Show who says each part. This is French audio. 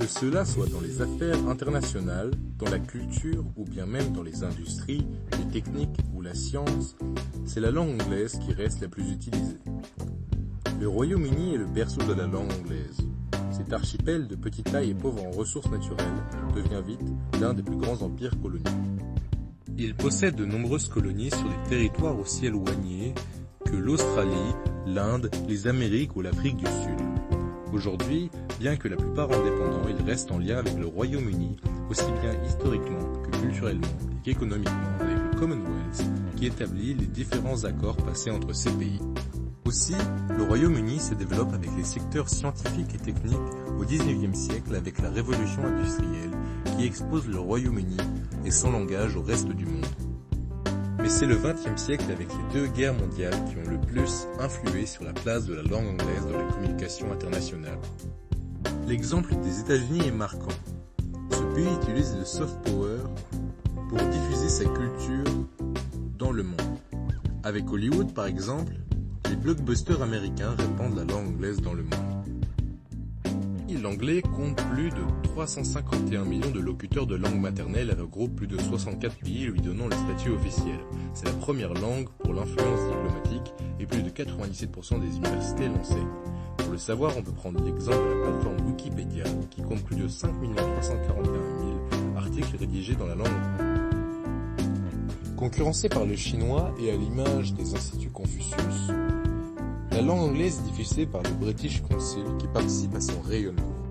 Speaker 1: Que cela soit dans les affaires internationales, dans la culture ou bien même dans les industries, les techniques ou la science, c'est la langue anglaise qui reste la plus utilisée. Le Royaume-Uni est le berceau de la langue anglaise. Cet archipel de petite taille et pauvre en ressources naturelles devient vite l'un des plus grands empires coloniaux. Il possède de nombreuses colonies sur des territoires aussi éloignés que l'Australie, l'Inde, les Amériques ou l'Afrique du Sud. Aujourd'hui, bien que la plupart indépendants, ils restent en lien avec le Royaume-Uni, aussi bien historiquement que culturellement et qu'économiquement avec le Commonwealth, qui établit les différents accords passés entre ces pays. Aussi, le Royaume-Uni se développe avec les secteurs scientifiques et techniques au XIXe siècle avec la révolution industrielle qui expose le Royaume-Uni et son langage au reste du monde. Mais c'est le XXe siècle avec les deux guerres mondiales qui ont le plus influé sur la place de la langue anglaise dans la communication internationale. L'exemple des États-Unis est marquant. Ce pays utilise le soft power pour diffuser sa culture dans le monde. Avec Hollywood par exemple, les blockbusters américains répandent la langue anglaise dans le monde. L'anglais compte plus de 351 millions de locuteurs de langue maternelle et regroupe plus de 64 pays lui donnant le statut officiel. C'est la première langue pour l'influence diplomatique et plus de 97% des universités l'enseignent. Pour le savoir, on peut prendre l'exemple de la plateforme Wikipédia qui compte plus de 5 341 000 articles rédigés dans la langue. Concurrencée par le chinois et à l'image des instituts Confucius, la langue anglaise est diffusée par le British Council qui participe à son rayonnement.